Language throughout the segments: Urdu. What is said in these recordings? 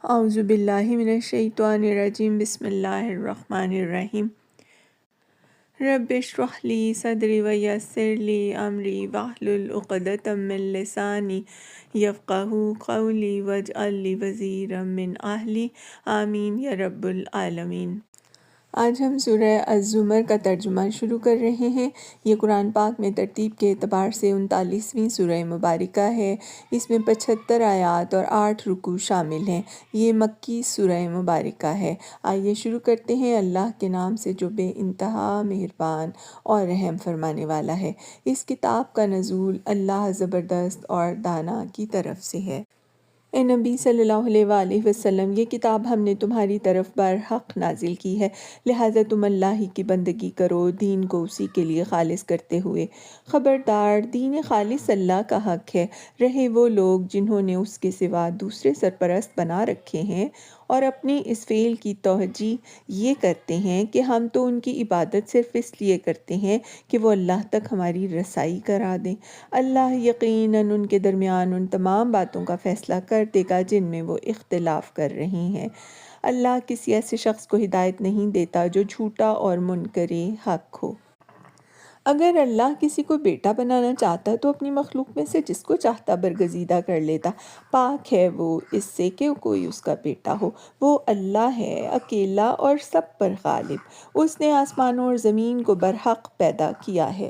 اعوذ باللہ من الشیطان الرجیم، بسم اللہ الرحمن الرحیم۔ رب اشرح لی صدری ویسر لی امری واحلل عقدۃ من لسانی یفقہوا قولی واجعل لی وزیرا من اہلی، آمین یا رب العالمین۔ آج ہم سورہ الزمر کا ترجمہ شروع کر رہے ہیں۔ یہ قرآن پاک میں ترتیب کے اعتبار سے 39ویں سورہ مبارکہ ہے۔ اس میں 75 آیات اور 8 رکوع شامل ہیں۔ یہ مکی سورہ مبارکہ ہے۔ آئیے شروع کرتے ہیں اللہ کے نام سے جو بے انتہا مہربان اور رحم فرمانے والا ہے۔ اس کتاب کا نزول اللہ زبردست اور دانا کی طرف سے ہے۔ اے نبی صلی اللہ علیہ وآلہ وسلم، یہ کتاب ہم نے تمہاری طرف برحق نازل کی ہے، لہٰذا تم اللہ ہی کی بندگی کرو، دین کو اسی کے لیے خالص کرتے ہوئے۔ خبردار، دین خالص اللہ کا حق ہے، رہے وہ لوگ جنہوں نے اس کے سوا دوسرے سرپرست بنا رکھے ہیں اور اپنے اس فعل کی توجیہ یہ کرتے ہیں کہ ہم تو ان کی عبادت صرف اس لیے کرتے ہیں کہ وہ اللہ تک ہماری رسائی کرا دیں۔ اللہ یقیناً ان کے درمیان ان تمام باتوں کا فیصلہ کر دے گا جن میں وہ اختلاف کر رہے ہیں۔ اللہ کسی ایسے شخص کو ہدایت نہیں دیتا جو جھوٹا اور منکر حق ہو۔ اگر اللہ کسی کو بیٹا بنانا چاہتا تو اپنی مخلوق میں سے جس کو چاہتا برگزیدہ کر لیتا۔ پاک ہے وہ اس سے کہ کوئی اس کا بیٹا ہو۔ وہ اللہ ہے اکیلا اور سب پر غالب۔ اس نے آسمانوں اور زمین کو برحق پیدا کیا ہے۔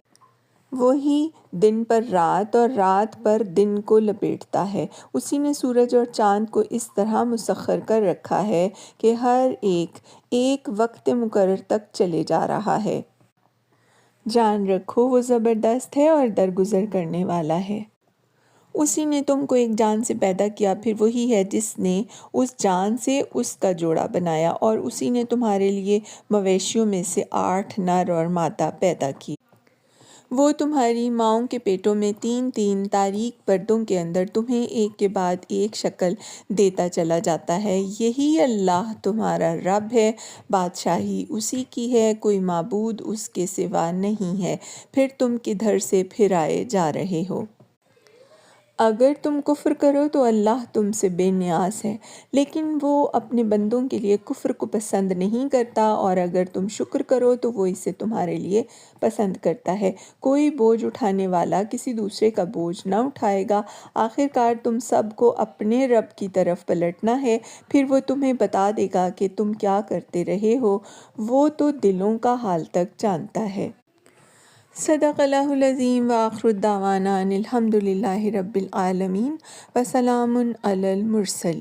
وہی دن پر رات اور رات پر دن کو لپیٹتا ہے۔ اسی نے سورج اور چاند کو اس طرح مسخر کر رکھا ہے کہ ہر ایک ایک وقت مقرر تک چلے جا رہا ہے۔ جان رکھو وہ زبردست ہے اور درگزر کرنے والا ہے۔ اسی نے تم کو ایک جان سے پیدا کیا، پھر وہی ہے جس نے اس جان سے اس کا جوڑا بنایا، اور اسی نے تمہارے لیے مویشیوں میں سے 8 نر اور مادہ پیدا کی۔ وہ تمہاری ماؤں کے پیٹوں میں 3 تاریک پردوں کے اندر تمہیں ایک کے بعد ایک شکل دیتا چلا جاتا ہے۔ یہی اللہ تمہارا رب ہے، بادشاہی اسی کی ہے، کوئی معبود اس کے سوا نہیں ہے۔ پھر تم کدھر سے پھرائے جا رہے ہو؟ اگر تم کفر کرو تو اللہ تم سے بے نیاز ہے، لیکن وہ اپنے بندوں کے لیے کفر کو پسند نہیں کرتا، اور اگر تم شکر کرو تو وہ اسے تمہارے لیے پسند کرتا ہے۔ کوئی بوجھ اٹھانے والا کسی دوسرے کا بوجھ نہ اٹھائے گا۔ آخرکار تم سب کو اپنے رب کی طرف پلٹنا ہے، پھر وہ تمہیں بتا دے گا کہ تم کیا کرتے رہے ہو، وہ تو دلوں کا حال تک جانتا ہے۔ صدق اللہ العظیم، وآخر دعوانا ان الحمد للہ رب العالمین، وسلام علی المرسلین۔